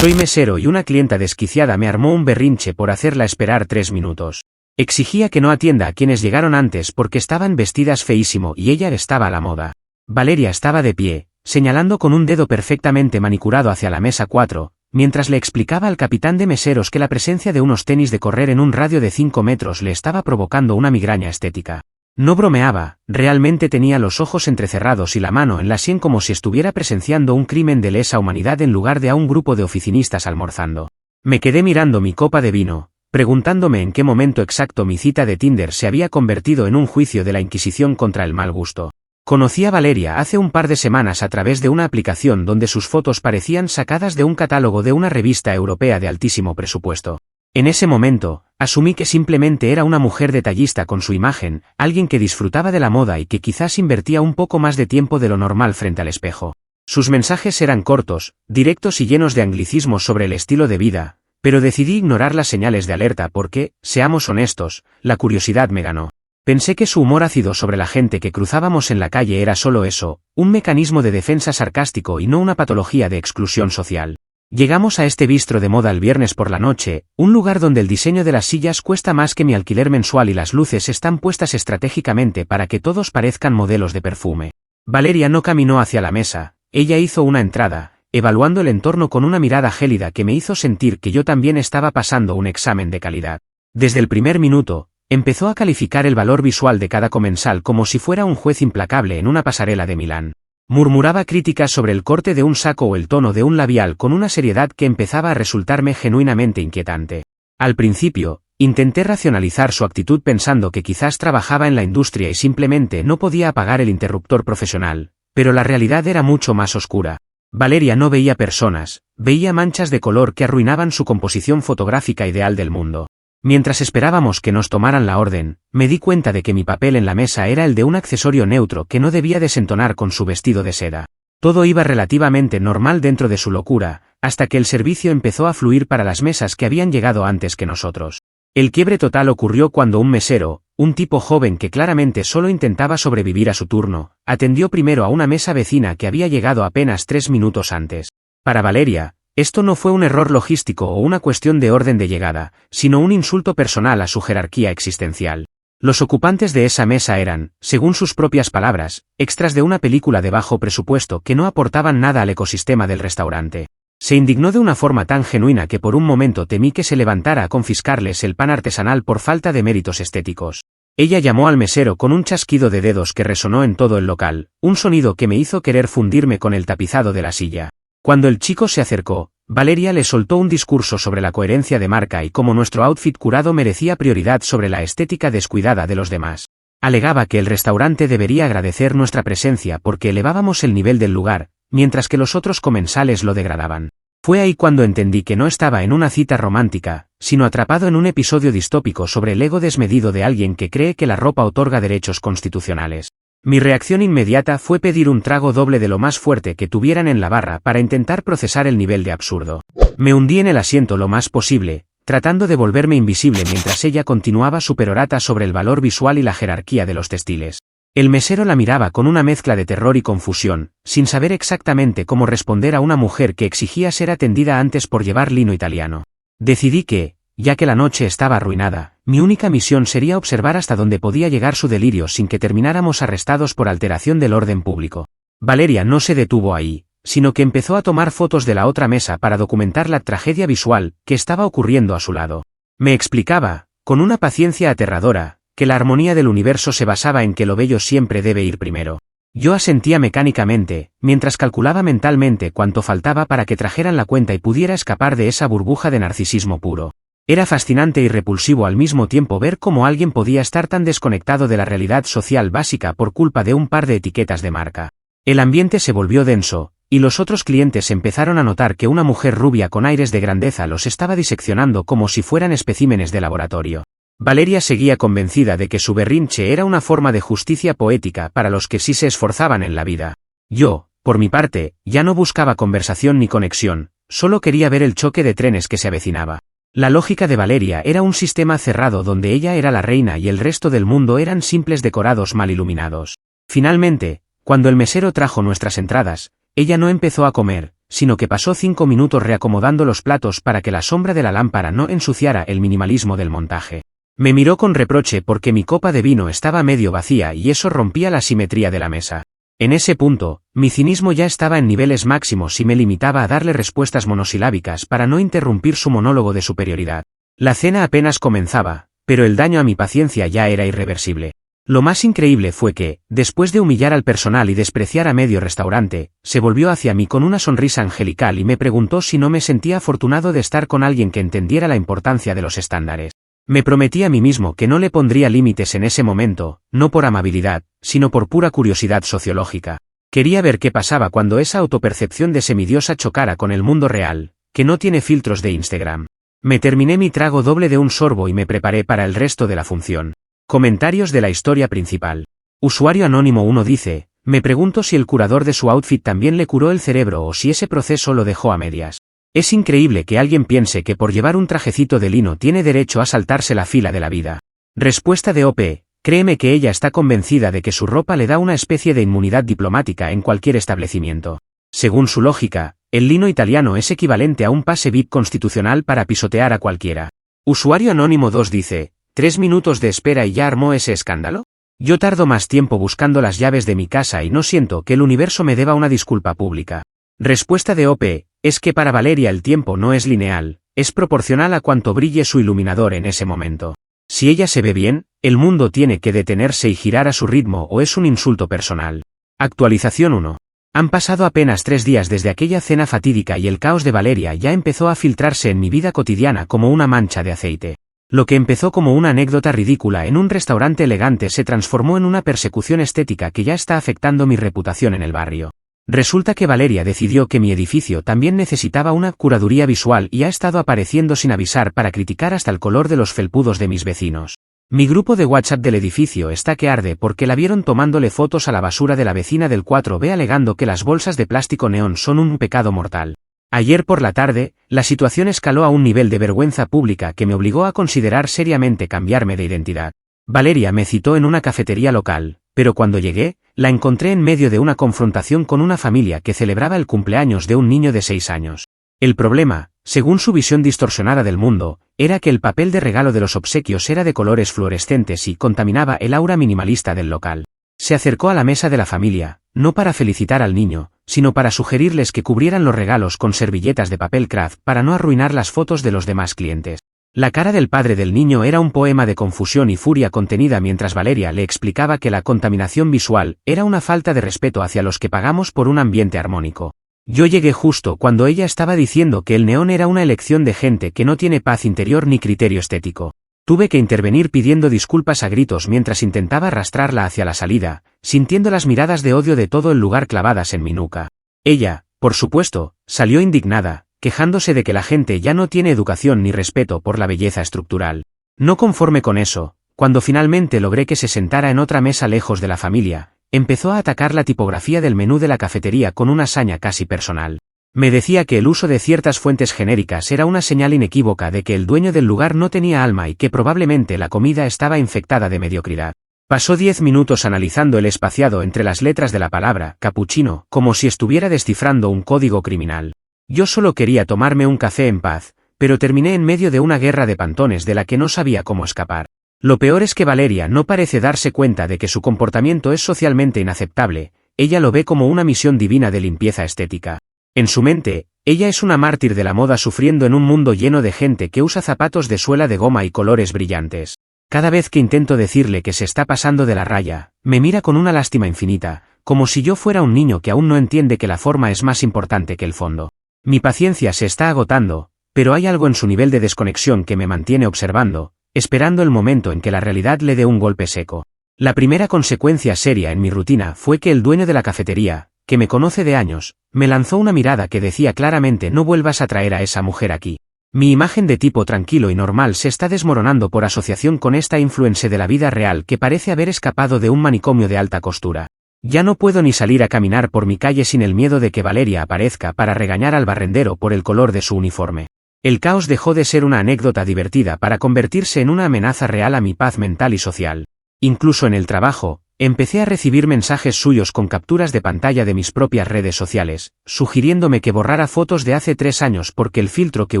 Soy mesero y una clienta desquiciada me armó un berrinche por hacerla esperar 3 minutos. Exigía que no atienda a quienes llegaron antes porque estaban vestidas feísimo y ella estaba a la moda. Valeria estaba de pie, señalando con un dedo perfectamente manicurado hacia la mesa 4, mientras le explicaba al capitán de meseros que la presencia de unos tenis de correr en un radio de 5 metros le estaba provocando una migraña estética. No bromeaba, realmente tenía los ojos entrecerrados y la mano en la sien como si estuviera presenciando un crimen de lesa humanidad en lugar de a un grupo de oficinistas almorzando. Me quedé mirando mi copa de vino, preguntándome en qué momento exacto mi cita de Tinder se había convertido en un juicio de la Inquisición contra el mal gusto. Conocí a Valeria hace un par de semanas a través de una aplicación donde sus fotos parecían sacadas de un catálogo de una revista europea de altísimo presupuesto. En ese momento, asumí que simplemente era una mujer detallista con su imagen, alguien que disfrutaba de la moda y que quizás invertía un poco más de tiempo de lo normal frente al espejo. Sus mensajes eran cortos, directos y llenos de anglicismos sobre el estilo de vida, pero decidí ignorar las señales de alerta porque, seamos honestos, la curiosidad me ganó. Pensé que su humor ácido sobre la gente que cruzábamos en la calle era solo eso, un mecanismo de defensa sarcástico y no una patología de exclusión social. Llegamos a este bistro de moda el viernes por la noche, un lugar donde el diseño de las sillas cuesta más que mi alquiler mensual y las luces están puestas estratégicamente para que todos parezcan modelos de perfume. Valeria no caminó hacia la mesa, ella hizo una entrada, evaluando el entorno con una mirada gélida que me hizo sentir que yo también estaba pasando un examen de calidad. Desde el primer minuto, empezó a calificar el valor visual de cada comensal como si fuera un juez implacable en una pasarela de Milán. Murmuraba críticas sobre el corte de un saco o el tono de un labial con una seriedad que empezaba a resultarme genuinamente inquietante. Al principio, intenté racionalizar su actitud pensando que quizás trabajaba en la industria y simplemente no podía apagar el interruptor profesional, pero la realidad era mucho más oscura. Valeria no veía personas, veía manchas de color que arruinaban su composición fotográfica ideal del mundo. Mientras esperábamos que nos tomaran la orden, me di cuenta de que mi papel en la mesa era el de un accesorio neutro que no debía desentonar con su vestido de seda. Todo iba relativamente normal dentro de su locura, hasta que el servicio empezó a fluir para las mesas que habían llegado antes que nosotros. El quiebre total ocurrió cuando un mesero, un tipo joven que claramente solo intentaba sobrevivir a su turno, atendió primero a una mesa vecina que había llegado apenas 3 minutos antes. Para Valeria, esto no fue un error logístico o una cuestión de orden de llegada, sino un insulto personal a su jerarquía existencial. Los ocupantes de esa mesa eran, según sus propias palabras, extras de una película de bajo presupuesto que no aportaban nada al ecosistema del restaurante. Se indignó de una forma tan genuina que por un momento temí que se levantara a confiscarles el pan artesanal por falta de méritos estéticos. Ella llamó al mesero con un chasquido de dedos que resonó en todo el local, un sonido que me hizo querer fundirme con el tapizado de la silla. Cuando el chico se acercó, Valeria le soltó un discurso sobre la coherencia de marca y cómo nuestro outfit curado merecía prioridad sobre la estética descuidada de los demás. Alegaba que el restaurante debería agradecer nuestra presencia porque elevábamos el nivel del lugar, mientras que los otros comensales lo degradaban. Fue ahí cuando entendí que no estaba en una cita romántica, sino atrapado en un episodio distópico sobre el ego desmedido de alguien que cree que la ropa otorga derechos constitucionales. Mi reacción inmediata fue pedir un trago doble de lo más fuerte que tuvieran en la barra para intentar procesar el nivel de absurdo. Me hundí en el asiento lo más posible, tratando de volverme invisible mientras ella continuaba su perorata sobre el valor visual y la jerarquía de los textiles. El mesero la miraba con una mezcla de terror y confusión, sin saber exactamente cómo responder a una mujer que exigía ser atendida antes por llevar lino italiano. Decidí que, ya que la noche estaba arruinada, mi única misión sería observar hasta dónde podía llegar su delirio sin que termináramos arrestados por alteración del orden público. Valeria no se detuvo ahí, sino que empezó a tomar fotos de la otra mesa para documentar la tragedia visual que estaba ocurriendo a su lado. Me explicaba, con una paciencia aterradora, que la armonía del universo se basaba en que lo bello siempre debe ir primero. Yo asentía mecánicamente, mientras calculaba mentalmente cuánto faltaba para que trajeran la cuenta y pudiera escapar de esa burbuja de narcisismo puro. Era fascinante y repulsivo al mismo tiempo ver cómo alguien podía estar tan desconectado de la realidad social básica por culpa de un par de etiquetas de marca. El ambiente se volvió denso, y los otros clientes empezaron a notar que una mujer rubia con aires de grandeza los estaba diseccionando como si fueran especímenes de laboratorio. Valeria seguía convencida de que su berrinche era una forma de justicia poética para los que sí se esforzaban en la vida. Yo, por mi parte, ya no buscaba conversación ni conexión, solo quería ver el choque de trenes que se avecinaba. La lógica de Valeria era un sistema cerrado donde ella era la reina y el resto del mundo eran simples decorados mal iluminados. Finalmente, cuando el mesero trajo nuestras entradas, ella no empezó a comer, sino que pasó 5 minutos reacomodando los platos para que la sombra de la lámpara no ensuciara el minimalismo del montaje. Me miró con reproche porque mi copa de vino estaba medio vacía y eso rompía la simetría de la mesa. En ese punto, mi cinismo ya estaba en niveles máximos y me limitaba a darle respuestas monosilábicas para no interrumpir su monólogo de superioridad. La cena apenas comenzaba, pero el daño a mi paciencia ya era irreversible. Lo más increíble fue que, después de humillar al personal y despreciar a medio restaurante, se volvió hacia mí con una sonrisa angelical y me preguntó si no me sentía afortunado de estar con alguien que entendiera la importancia de los estándares. Me prometí a mí mismo que no le pondría límites en ese momento, no por amabilidad, sino por pura curiosidad sociológica. Quería ver qué pasaba cuando esa autopercepción de semidiosa chocara con el mundo real, que no tiene filtros de Instagram. Me terminé mi trago doble de un sorbo y me preparé para el resto de la función. Comentarios de la historia principal. Usuario Anónimo 1 dice, me pregunto si el curador de su outfit también le curó el cerebro o si ese proceso lo dejó a medias. Es increíble que alguien piense que por llevar un trajecito de lino tiene derecho a saltarse la fila de la vida. Respuesta de OP, créeme que ella está convencida de que su ropa le da una especie de inmunidad diplomática en cualquier establecimiento. Según su lógica, el lino italiano es equivalente a un pase VIP constitucional para pisotear a cualquiera. Usuario Anónimo 2 dice, 3 minutos de espera y ya armó ese escándalo. Yo tardo más tiempo buscando las llaves de mi casa y no siento que el universo me deba una disculpa pública. Respuesta de OP, es que para Valeria el tiempo no es lineal, es proporcional a cuanto brille su iluminador en ese momento. Si ella se ve bien, el mundo tiene que detenerse y girar a su ritmo o es un insulto personal. Actualización 1. Han pasado apenas 3 días desde aquella cena fatídica y el caos de Valeria ya empezó a filtrarse en mi vida cotidiana como una mancha de aceite. Lo que empezó como una anécdota ridícula en un restaurante elegante se transformó en una persecución estética que ya está afectando mi reputación en el barrio. Resulta que Valeria decidió que mi edificio también necesitaba una curaduría visual y ha estado apareciendo sin avisar para criticar hasta el color de los felpudos de mis vecinos. Mi grupo de WhatsApp del edificio está que arde porque la vieron tomándole fotos a la basura de la vecina del 4B alegando que las bolsas de plástico neón son un pecado mortal. Ayer por la tarde, la situación escaló a un nivel de vergüenza pública que me obligó a considerar seriamente cambiarme de identidad. Valeria me citó en una cafetería local, pero cuando llegué, la encontré en medio de una confrontación con una familia que celebraba el cumpleaños de un niño de 6 años. El problema, según su visión distorsionada del mundo, era que el papel de regalo de los obsequios era de colores fluorescentes y contaminaba el aura minimalista del local. Se acercó a la mesa de la familia, no para felicitar al niño, sino para sugerirles que cubrieran los regalos con servilletas de papel craft para no arruinar las fotos de los demás clientes. La cara del padre del niño era un poema de confusión y furia contenida mientras Valeria le explicaba que la contaminación visual era una falta de respeto hacia los que pagamos por un ambiente armónico. Yo llegué justo cuando ella estaba diciendo que el neón era una elección de gente que no tiene paz interior ni criterio estético. Tuve que intervenir pidiendo disculpas a gritos mientras intentaba arrastrarla hacia la salida, sintiendo las miradas de odio de todo el lugar clavadas en mi nuca. Ella, por supuesto, salió indignada, quejándose de que la gente ya no tiene educación ni respeto por la belleza estructural. No conforme con eso, cuando finalmente logré que se sentara en otra mesa lejos de la familia, empezó a atacar la tipografía del menú de la cafetería con una saña casi personal. Me decía que el uso de ciertas fuentes genéricas era una señal inequívoca de que el dueño del lugar no tenía alma y que probablemente la comida estaba infectada de mediocridad. Pasó 10 minutos analizando el espaciado entre las letras de la palabra cappuccino, como si estuviera descifrando un código criminal. Yo solo quería tomarme un café en paz, pero terminé en medio de una guerra de pantones de la que no sabía cómo escapar. Lo peor es que Valeria no parece darse cuenta de que su comportamiento es socialmente inaceptable, ella lo ve como una misión divina de limpieza estética. En su mente, ella es una mártir de la moda sufriendo en un mundo lleno de gente que usa zapatos de suela de goma y colores brillantes. Cada vez que intento decirle que se está pasando de la raya, me mira con una lástima infinita, como si yo fuera un niño que aún no entiende que la forma es más importante que el fondo. Mi paciencia se está agotando, pero hay algo en su nivel de desconexión que me mantiene observando, esperando el momento en que la realidad le dé un golpe seco. La primera consecuencia seria en mi rutina fue que el dueño de la cafetería, que me conoce de años, me lanzó una mirada que decía claramente: no vuelvas a traer a esa mujer aquí. Mi imagen de tipo tranquilo y normal se está desmoronando por asociación con esta influencer de la vida real que parece haber escapado de un manicomio de alta costura. Ya no puedo ni salir a caminar por mi calle sin el miedo de que Valeria aparezca para regañar al barrendero por el color de su uniforme. El caos dejó de ser una anécdota divertida para convertirse en una amenaza real a mi paz mental y social. Incluso en el trabajo, Empecé a recibir mensajes suyos con capturas de pantalla de mis propias redes sociales, sugiriéndome que borrara fotos de hace 3 años porque el filtro que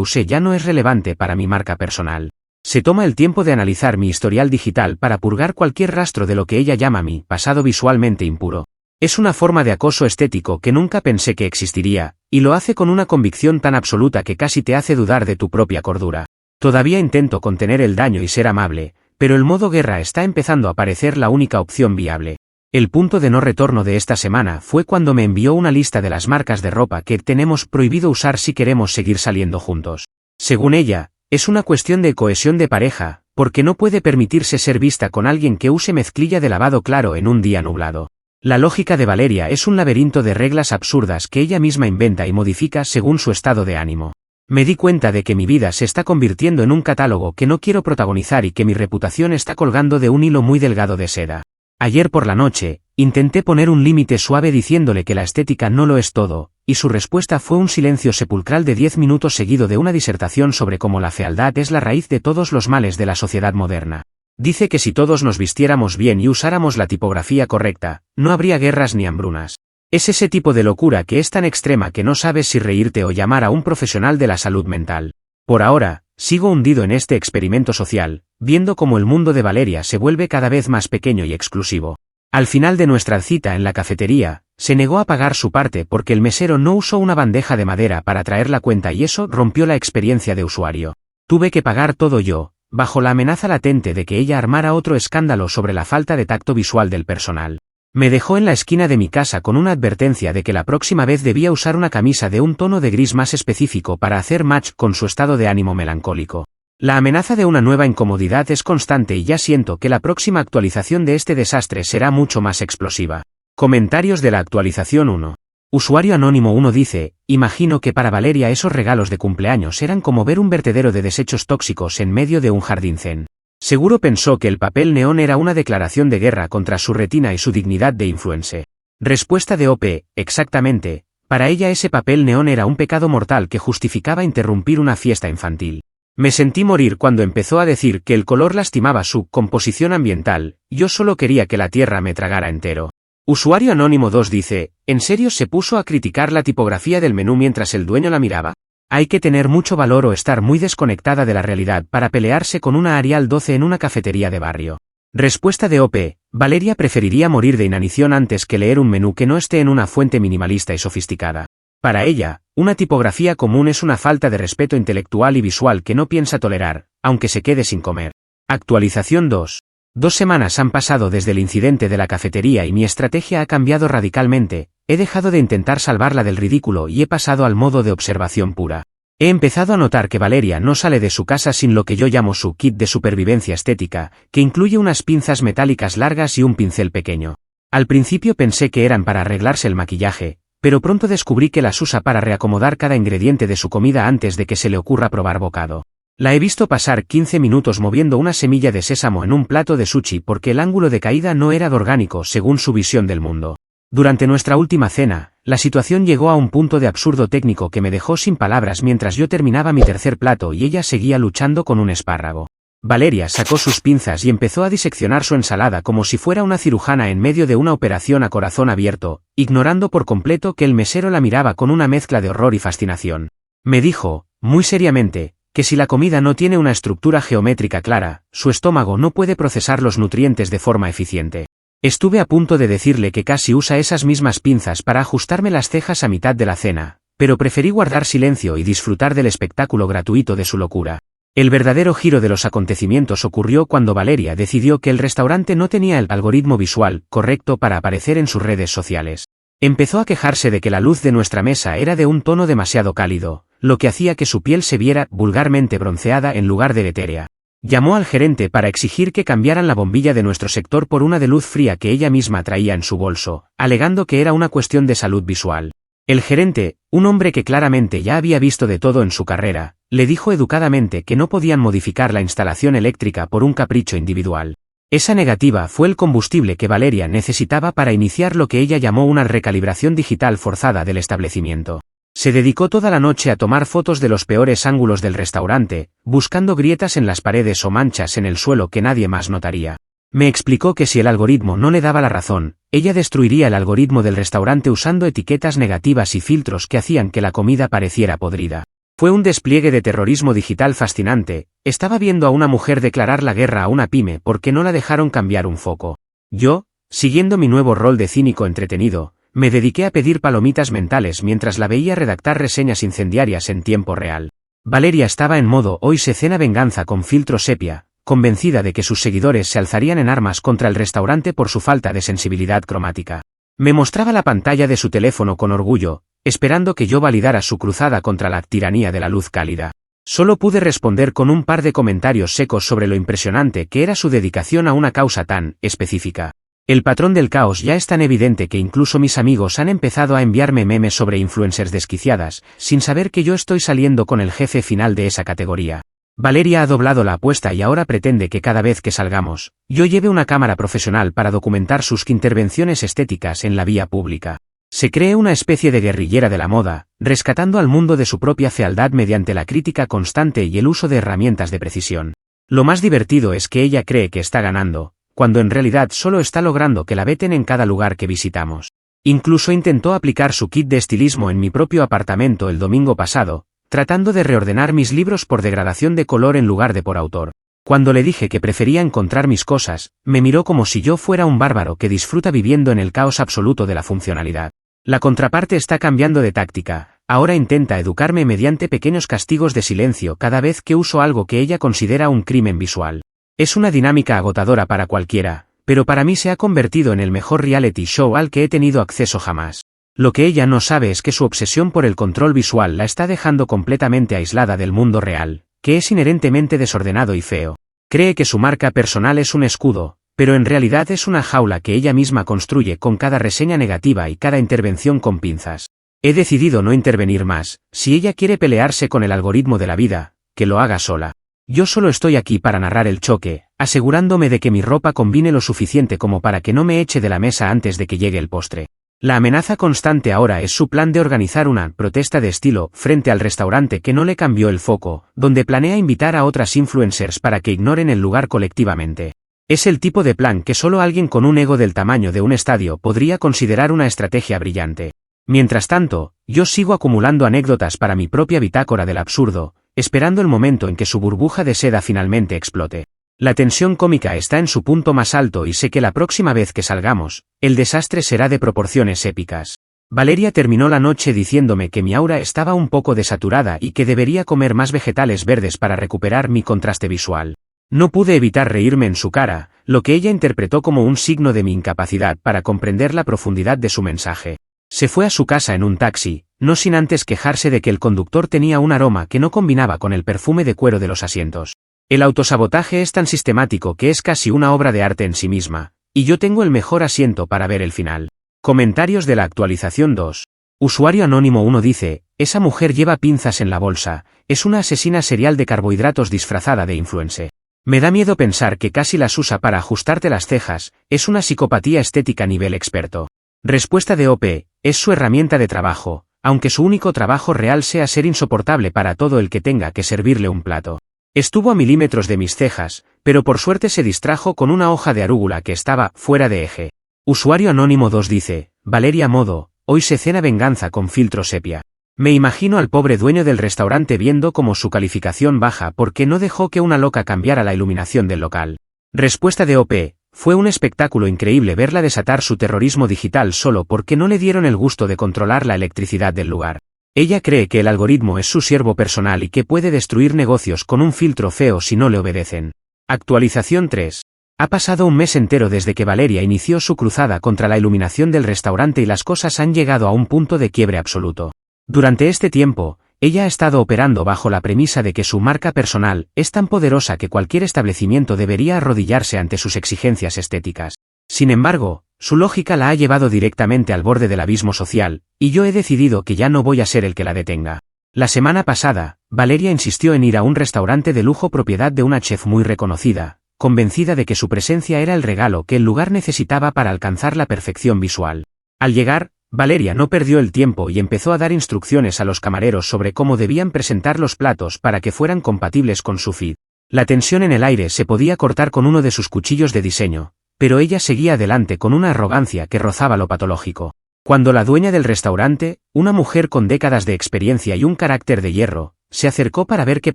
usé ya no es relevante para mi marca personal. Se toma el tiempo de analizar mi historial digital para purgar cualquier rastro de lo que ella llama mi pasado visualmente impuro. Es una forma de acoso estético que nunca pensé que existiría, y lo hace con una convicción tan absoluta que casi te hace dudar de tu propia cordura. Todavía intento contener el daño y ser amable, pero el modo guerra está empezando a parecer la única opción viable. El punto de no retorno de esta semana fue cuando me envió una lista de las marcas de ropa que tenemos prohibido usar si queremos seguir saliendo juntos. Según ella, es una cuestión de cohesión de pareja, porque no puede permitirse ser vista con alguien que use mezclilla de lavado claro en un día nublado. La lógica de Valeria es un laberinto de reglas absurdas que ella misma inventa y modifica según su estado de ánimo. Me di cuenta de que mi vida se está convirtiendo en un catálogo que no quiero protagonizar y que mi reputación está colgando de un hilo muy delgado de seda. Ayer por la noche, intenté poner un límite suave diciéndole que la estética no lo es todo, y su respuesta fue un silencio sepulcral de 10 minutos seguido de una disertación sobre cómo la fealdad es la raíz de todos los males de la sociedad moderna. Dice que si todos nos vistiéramos bien y usáramos la tipografía correcta, no habría guerras ni hambrunas. Es ese tipo de locura que es tan extrema que no sabes si reírte o llamar a un profesional de la salud mental. Por ahora, sigo hundido en este experimento social, viendo cómo el mundo de Valeria se vuelve cada vez más pequeño y exclusivo. Al final de nuestra cita en la cafetería, se negó a pagar su parte porque el mesero no usó una bandeja de madera para traer la cuenta y eso rompió la experiencia de usuario. Tuve que pagar todo yo, bajo la amenaza latente de que ella armara otro escándalo sobre la falta de tacto visual del personal. Me dejó en la esquina de mi casa con una advertencia de que la próxima vez debía usar una camisa de un tono de gris más específico para hacer match con su estado de ánimo melancólico. La amenaza de una nueva incomodidad es constante y ya siento que la próxima actualización de este desastre será mucho más explosiva. Comentarios de la actualización 1. Usuario Anónimo 1 dice, imagino que para Valeria esos regalos de cumpleaños eran como ver un vertedero de desechos tóxicos en medio de un jardín zen. Seguro pensó que el papel neón era una declaración de guerra contra su retina y su dignidad de influencer. Respuesta de OP, exactamente, para ella ese papel neón era un pecado mortal que justificaba interrumpir una fiesta infantil. Me sentí morir cuando empezó a decir que el color lastimaba su composición ambiental, yo solo quería que la tierra me tragara entero. Usuario Anónimo 2 dice, ¿en serio se puso a criticar la tipografía del menú mientras el dueño la miraba? Hay que tener mucho valor o estar muy desconectada de la realidad para pelearse con una Arial 12 en una cafetería de barrio. Respuesta de OP, Valeria preferiría morir de inanición antes que leer un menú que no esté en una fuente minimalista y sofisticada. Para ella, una tipografía común es una falta de respeto intelectual y visual que no piensa tolerar, aunque se quede sin comer. Actualización 2. 2 semanas han pasado desde el incidente de la cafetería y mi estrategia ha cambiado radicalmente. He dejado de intentar salvarla del ridículo y he pasado al modo de observación pura. He empezado a notar que Valeria no sale de su casa sin lo que yo llamo su kit de supervivencia estética, que incluye unas pinzas metálicas largas y un pincel pequeño. Al principio pensé que eran para arreglarse el maquillaje, pero pronto descubrí que las usa para reacomodar cada ingrediente de su comida antes de que se le ocurra probar bocado. La he visto pasar 15 minutos moviendo una semilla de sésamo en un plato de sushi porque el ángulo de caída no era orgánico según su visión del mundo. Durante nuestra última cena, la situación llegó a un punto de absurdo técnico que me dejó sin palabras mientras yo terminaba mi tercer plato y ella seguía luchando con un espárrago. Valeria sacó sus pinzas y empezó a diseccionar su ensalada como si fuera una cirujana en medio de una operación a corazón abierto, ignorando por completo que el mesero la miraba con una mezcla de horror y fascinación. Me dijo, muy seriamente, que si la comida no tiene una estructura geométrica clara, su estómago no puede procesar los nutrientes de forma eficiente. Estuve a punto de decirle que casi usa esas mismas pinzas para ajustarme las cejas a mitad de la cena, pero preferí guardar silencio y disfrutar del espectáculo gratuito de su locura. El verdadero giro de los acontecimientos ocurrió cuando Valeria decidió que el restaurante no tenía el algoritmo visual correcto para aparecer en sus redes sociales. Empezó a quejarse de que la luz de nuestra mesa era de un tono demasiado cálido, lo que hacía que su piel se viera vulgarmente bronceada en lugar de etérea. Llamó al gerente para exigir que cambiaran la bombilla de nuestro sector por una de luz fría que ella misma traía en su bolso, alegando que era una cuestión de salud visual. El gerente, un hombre que claramente ya había visto de todo en su carrera, le dijo educadamente que no podían modificar la instalación eléctrica por un capricho individual. Esa negativa fue el combustible que Valeria necesitaba para iniciar lo que ella llamó una recalibración digital forzada del establecimiento. Se dedicó toda la noche a tomar fotos de los peores ángulos del restaurante, buscando grietas en las paredes o manchas en el suelo que nadie más notaría. Me explicó que si el algoritmo no le daba la razón, ella destruiría el algoritmo del restaurante usando etiquetas negativas y filtros que hacían que la comida pareciera podrida. Fue un despliegue de terrorismo digital fascinante. Estaba viendo a una mujer declarar la guerra a una pyme porque no la dejaron cambiar un foco. Yo, siguiendo mi nuevo rol de cínico entretenido, me dediqué a pedir palomitas mentales mientras la veía redactar reseñas incendiarias en tiempo real. Valeria estaba en modo hoy se cena venganza con filtro sepia, convencida de que sus seguidores se alzarían en armas contra el restaurante por su falta de sensibilidad cromática. Me mostraba la pantalla de su teléfono con orgullo, esperando que yo validara su cruzada contra la tiranía de la luz cálida. Solo pude responder con un par de comentarios secos sobre lo impresionante que era su dedicación a una causa tan específica. El patrón del caos ya es tan evidente que incluso mis amigos han empezado a enviarme memes sobre influencers desquiciadas, sin saber que yo estoy saliendo con el jefe final de esa categoría. Valeria ha doblado la apuesta y ahora pretende que cada vez que salgamos, yo lleve una cámara profesional para documentar sus intervenciones estéticas en la vía pública. Se cree una especie de guerrillera de la moda, rescatando al mundo de su propia fealdad mediante la crítica constante y el uso de herramientas de precisión. Lo más divertido es que ella cree que está ganando, cuando en realidad solo está logrando que la veten en cada lugar que visitamos. Incluso intentó aplicar su kit de estilismo en mi propio apartamento el domingo pasado, tratando de reordenar mis libros por degradación de color en lugar de por autor. Cuando le dije que prefería encontrar mis cosas, me miró como si yo fuera un bárbaro que disfruta viviendo en el caos absoluto de la funcionalidad. La contraparte está cambiando de táctica, ahora intenta educarme mediante pequeños castigos de silencio cada vez que uso algo que ella considera un crimen visual. Es una dinámica agotadora para cualquiera, pero para mí se ha convertido en el mejor reality show al que he tenido acceso jamás. Lo que ella no sabe es que su obsesión por el control visual la está dejando completamente aislada del mundo real, que es inherentemente desordenado y feo. Cree que su marca personal es un escudo, pero en realidad es una jaula que ella misma construye con cada reseña negativa y cada intervención con pinzas. He decidido no intervenir más. Si ella quiere pelearse con el algoritmo de la vida, que lo haga sola. Yo solo estoy aquí para narrar el choque, asegurándome de que mi ropa combine lo suficiente como para que no me eche de la mesa antes de que llegue el postre. La amenaza constante ahora es su plan de organizar una protesta de estilo frente al restaurante que no le cambió el foco, donde planea invitar a otras influencers para que ignoren el lugar colectivamente. Es el tipo de plan que solo alguien con un ego del tamaño de un estadio podría considerar una estrategia brillante. Mientras tanto, yo sigo acumulando anécdotas para mi propia bitácora del absurdo, esperando el momento en que su burbuja de seda finalmente explote. La tensión cómica está en su punto más alto y sé que la próxima vez que salgamos, el desastre será de proporciones épicas. Valeria terminó la noche diciéndome que mi aura estaba un poco desaturada y que debería comer más vegetales verdes para recuperar mi contraste visual. No pude evitar reírme en su cara, lo que ella interpretó como un signo de mi incapacidad para comprender la profundidad de su mensaje. Se fue a su casa en un taxi, no sin antes quejarse de que el conductor tenía un aroma que no combinaba con el perfume de cuero de los asientos. El autosabotaje es tan sistemático que es casi una obra de arte en sí misma, y yo tengo el mejor asiento para ver el final. Comentarios de la actualización 2. Usuario anónimo 1 dice, esa mujer lleva pinzas en la bolsa, es una asesina serial de carbohidratos disfrazada de influencer. Me da miedo pensar que casi las usa para ajustarte las cejas, es una psicopatía estética nivel experto. Respuesta de OP, es su herramienta de trabajo, aunque su único trabajo real sea ser insoportable para todo el que tenga que servirle un plato. Estuvo a milímetros de mis cejas, pero por suerte se distrajo con una hoja de arúgula que estaba fuera de eje. Usuario anónimo 2 dice, Valeria Modo, hoy se cena venganza con filtro sepia. Me imagino al pobre dueño del restaurante viendo cómo su calificación baja porque no dejó que una loca cambiara la iluminación del local. Respuesta de OP, fue un espectáculo increíble verla desatar su terrorismo digital solo porque no le dieron el gusto de controlar la electricidad del lugar. Ella cree que el algoritmo es su siervo personal y que puede destruir negocios con un filtro feo si no le obedecen. Actualización 3. Ha pasado un mes entero desde que Valeria inició su cruzada contra la iluminación del restaurante y las cosas han llegado a un punto de quiebre absoluto. Durante este tiempo, ella ha estado operando bajo la premisa de que su marca personal es tan poderosa que cualquier establecimiento debería arrodillarse ante sus exigencias estéticas. Sin embargo, su lógica la ha llevado directamente al borde del abismo social, y yo he decidido que ya no voy a ser el que la detenga. La semana pasada, Valeria insistió en ir a un restaurante de lujo propiedad de una chef muy reconocida, convencida de que su presencia era el regalo que el lugar necesitaba para alcanzar la perfección visual. Al llegar, Valeria no perdió el tiempo y empezó a dar instrucciones a los camareros sobre cómo debían presentar los platos para que fueran compatibles con su feed. La tensión en el aire se podía cortar con uno de sus cuchillos de diseño, pero ella seguía adelante con una arrogancia que rozaba lo patológico. Cuando la dueña del restaurante, una mujer con décadas de experiencia y un carácter de hierro, se acercó para ver qué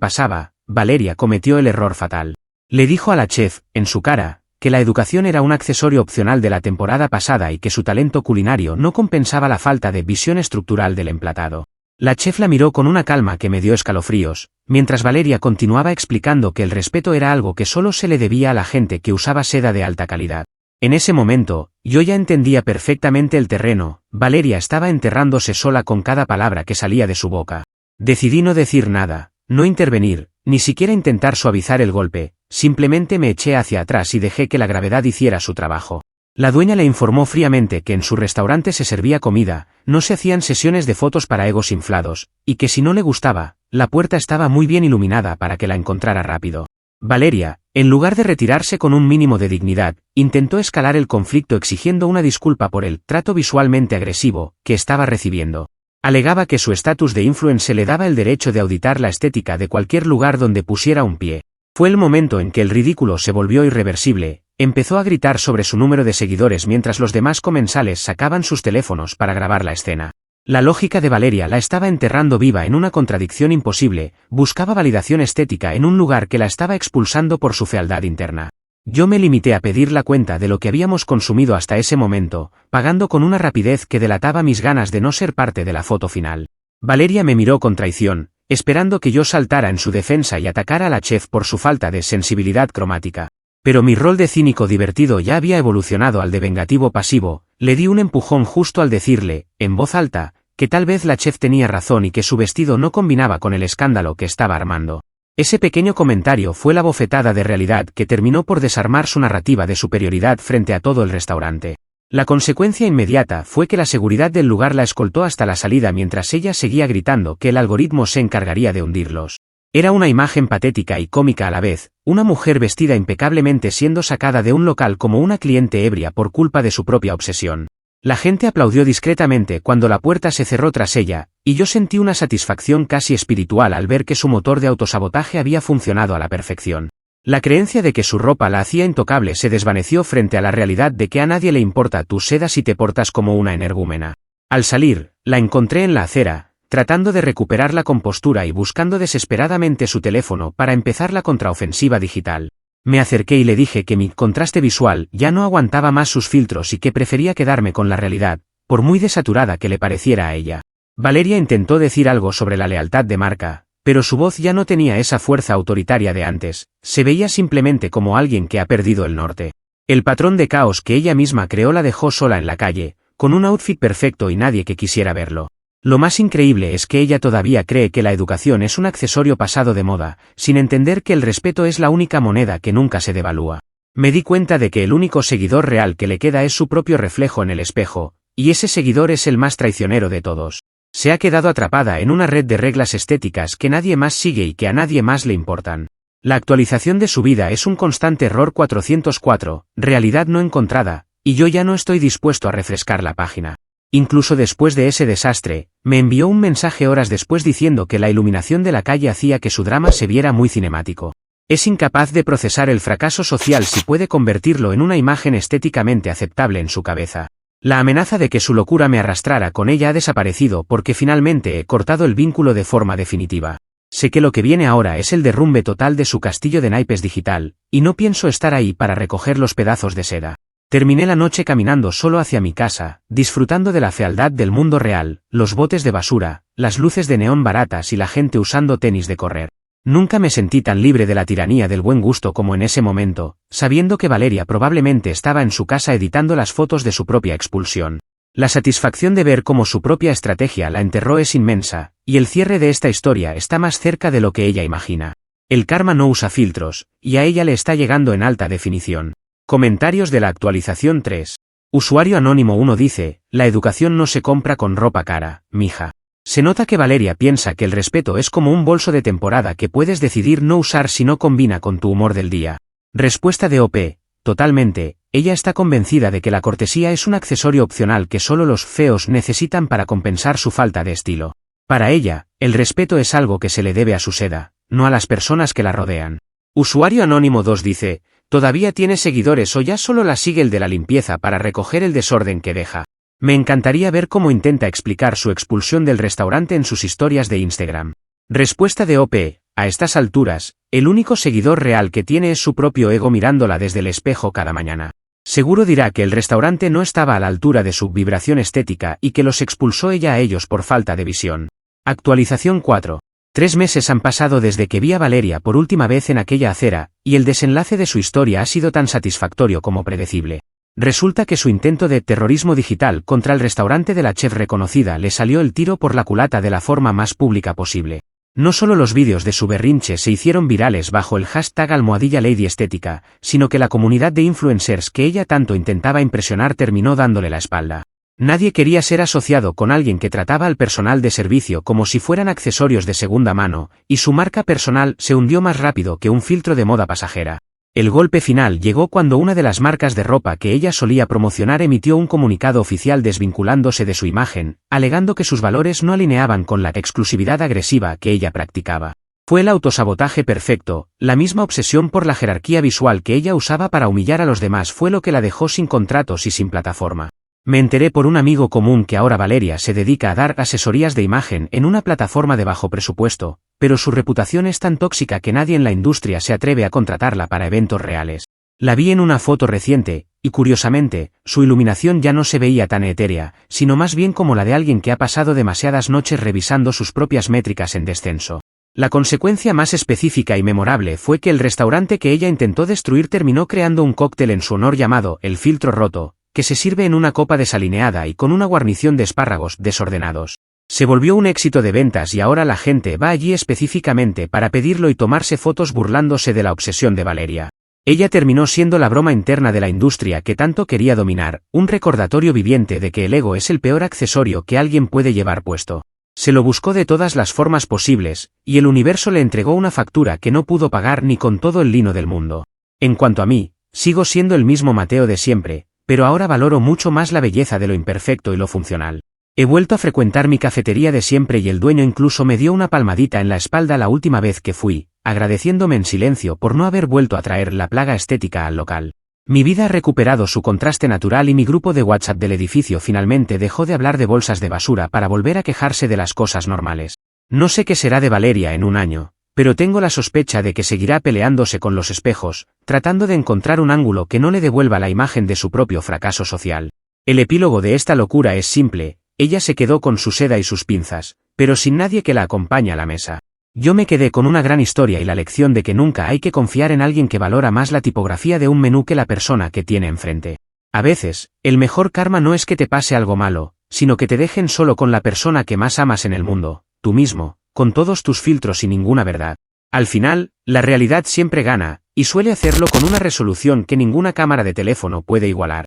pasaba, Valeria cometió el error fatal. Le dijo a la chef, en su cara, que la educación era un accesorio opcional de la temporada pasada y que su talento culinario no compensaba la falta de visión estructural del emplatado. La chef la miró con una calma que me dio escalofríos, mientras Valeria continuaba explicando que el respeto era algo que solo se le debía a la gente que usaba seda de alta calidad. En ese momento, yo ya entendía perfectamente el terreno. Valeria estaba enterrándose sola con cada palabra que salía de su boca. Decidí no decir nada, no intervenir, ni siquiera intentar suavizar el golpe, simplemente me eché hacia atrás y dejé que la gravedad hiciera su trabajo. La dueña le informó fríamente que en su restaurante se servía comida, no se hacían sesiones de fotos para egos inflados, y que si no le gustaba, la puerta estaba muy bien iluminada para que la encontrara rápido. Valeria, en lugar de retirarse con un mínimo de dignidad, intentó escalar el conflicto exigiendo una disculpa por el trato visualmente agresivo que estaba recibiendo. Alegaba que su estatus de influencer le daba el derecho de auditar la estética de cualquier lugar donde pusiera un pie. Fue el momento en que el ridículo se volvió irreversible. Empezó a gritar sobre su número de seguidores mientras los demás comensales sacaban sus teléfonos para grabar la escena. La lógica de Valeria la estaba enterrando viva en una contradicción imposible, buscaba validación estética en un lugar que la estaba expulsando por su fealdad interna. Yo me limité a pedir la cuenta de lo que habíamos consumido hasta ese momento, pagando con una rapidez que delataba mis ganas de no ser parte de la foto final. Valeria me miró con traición, esperando que yo saltara en su defensa y atacara a la chef por su falta de sensibilidad cromática. Pero mi rol de cínico divertido ya había evolucionado al de vengativo pasivo. Le di un empujón justo al decirle, en voz alta, que tal vez la chef tenía razón y que su vestido no combinaba con el escándalo que estaba armando. Ese pequeño comentario fue la bofetada de realidad que terminó por desarmar su narrativa de superioridad frente a todo el restaurante. La consecuencia inmediata fue que la seguridad del lugar la escoltó hasta la salida mientras ella seguía gritando que el algoritmo se encargaría de hundirlos. Era una imagen patética y cómica a la vez, una mujer vestida impecablemente siendo sacada de un local como una cliente ebria por culpa de su propia obsesión. La gente aplaudió discretamente cuando la puerta se cerró tras ella, y yo sentí una satisfacción casi espiritual al ver que su motor de autosabotaje había funcionado a la perfección. La creencia de que su ropa la hacía intocable se desvaneció frente a la realidad de que a nadie le importa tu seda si te portas como una energúmena. Al salir, la encontré en la acera, tratando de recuperar la compostura y buscando desesperadamente su teléfono para empezar la contraofensiva digital. Me acerqué y le dije que mi contraste visual ya no aguantaba más sus filtros y que prefería quedarme con la realidad, por muy desaturada que le pareciera a ella. Valeria intentó decir algo sobre la lealtad de marca, pero su voz ya no tenía esa fuerza autoritaria de antes, se veía simplemente como alguien que ha perdido el norte. El patrón de caos que ella misma creó la dejó sola en la calle, con un outfit perfecto y nadie que quisiera verlo. Lo más increíble es que ella todavía cree que la educación es un accesorio pasado de moda, sin entender que el respeto es la única moneda que nunca se devalúa. Me di cuenta de que el único seguidor real que le queda es su propio reflejo en el espejo, y ese seguidor es el más traicionero de todos. Se ha quedado atrapada en una red de reglas estéticas que nadie más sigue y que a nadie más le importan. La actualización de su vida es un constante error 404, realidad no encontrada, y yo ya no estoy dispuesto a refrescar la página. Incluso después de ese desastre, me envió un mensaje horas después diciendo que la iluminación de la calle hacía que su drama se viera muy cinemático. Es incapaz de procesar el fracaso social si puede convertirlo en una imagen estéticamente aceptable en su cabeza. La amenaza de que su locura me arrastrara con ella ha desaparecido porque finalmente he cortado el vínculo de forma definitiva. Sé que lo que viene ahora es el derrumbe total de su castillo de naipes digital, y no pienso estar ahí para recoger los pedazos de seda. Terminé la noche caminando solo hacia mi casa, disfrutando de la fealdad del mundo real, los botes de basura, las luces de neón baratas y la gente usando tenis de correr. Nunca me sentí tan libre de la tiranía del buen gusto como en ese momento, sabiendo que Valeria probablemente estaba en su casa editando las fotos de su propia expulsión. La satisfacción de ver cómo su propia estrategia la enterró es inmensa, y el cierre de esta historia está más cerca de lo que ella imagina. El karma no usa filtros, y a ella le está llegando en alta definición. Comentarios de la actualización 3. Usuario anónimo 1 dice, la educación no se compra con ropa cara, mija. Se nota que Valeria piensa que el respeto es como un bolso de temporada que puedes decidir no usar si no combina con tu humor del día. Respuesta de OP, totalmente, ella está convencida de que la cortesía es un accesorio opcional que solo los feos necesitan para compensar su falta de estilo. Para ella, el respeto es algo que se le debe a su seda, no a las personas que la rodean. Usuario Anónimo 2 dice, ¿todavía tiene seguidores o ya solo la sigue el de la limpieza para recoger el desorden que deja? Me encantaría ver cómo intenta explicar su expulsión del restaurante en sus historias de Instagram. Respuesta de OP, a estas alturas, el único seguidor real que tiene es su propio ego mirándola desde el espejo cada mañana. Seguro dirá que el restaurante no estaba a la altura de su vibración estética y que los expulsó ella a ellos por falta de visión. Actualización 4. 3 meses han pasado desde que vi a Valeria por última vez en aquella acera, y el desenlace de su historia ha sido tan satisfactorio como predecible. Resulta que su intento de terrorismo digital contra el restaurante de la chef reconocida le salió el tiro por la culata de la forma más pública posible. No solo los vídeos de su berrinche se hicieron virales bajo el hashtag #LadyEstética, sino que la comunidad de influencers que ella tanto intentaba impresionar terminó dándole la espalda. Nadie quería ser asociado con alguien que trataba al personal de servicio como si fueran accesorios de segunda mano, y su marca personal se hundió más rápido que un filtro de moda pasajera. El golpe final llegó cuando una de las marcas de ropa que ella solía promocionar emitió un comunicado oficial desvinculándose de su imagen, alegando que sus valores no alineaban con la exclusividad agresiva que ella practicaba. Fue el autosabotaje perfecto, la misma obsesión por la jerarquía visual que ella usaba para humillar a los demás fue lo que la dejó sin contratos y sin plataforma. Me enteré por un amigo común que ahora Valeria se dedica a dar asesorías de imagen en una plataforma de bajo presupuesto, pero su reputación es tan tóxica que nadie en la industria se atreve a contratarla para eventos reales. La vi en una foto reciente, y curiosamente, su iluminación ya no se veía tan etérea, sino más bien como la de alguien que ha pasado demasiadas noches revisando sus propias métricas en descenso. La consecuencia más específica y memorable fue que el restaurante que ella intentó destruir terminó creando un cóctel en su honor llamado el filtro roto, que se sirve en una copa desalineada y con una guarnición de espárragos desordenados. Se volvió un éxito de ventas y ahora la gente va allí específicamente para pedirlo y tomarse fotos burlándose de la obsesión de Valeria. Ella terminó siendo la broma interna de la industria que tanto quería dominar, un recordatorio viviente de que el ego es el peor accesorio que alguien puede llevar puesto. Se lo buscó de todas las formas posibles, y el universo le entregó una factura que no pudo pagar ni con todo el lino del mundo. En cuanto a mí, sigo siendo el mismo Mateo de siempre, pero ahora valoro mucho más la belleza de lo imperfecto y lo funcional. He vuelto a frecuentar mi cafetería de siempre y el dueño incluso me dio una palmadita en la espalda la última vez que fui, agradeciéndome en silencio por no haber vuelto a traer la plaga estética al local. Mi vida ha recuperado su contraste natural y mi grupo de WhatsApp del edificio finalmente dejó de hablar de bolsas de basura para volver a quejarse de las cosas normales. No sé qué será de Valeria en un año, pero tengo la sospecha de que seguirá peleándose con los espejos, tratando de encontrar un ángulo que no le devuelva la imagen de su propio fracaso social. El epílogo de esta locura es simple. Ella se quedó con su seda y sus pinzas, pero sin nadie que la acompañe a la mesa. Yo me quedé con una gran historia y la lección de que nunca hay que confiar en alguien que valora más la tipografía de un menú que la persona que tiene enfrente. A veces, el mejor karma no es que te pase algo malo, sino que te dejen solo con la persona que más amas en el mundo, tú mismo, con todos tus filtros y ninguna verdad. Al final, la realidad siempre gana, y suele hacerlo con una resolución que ninguna cámara de teléfono puede igualar.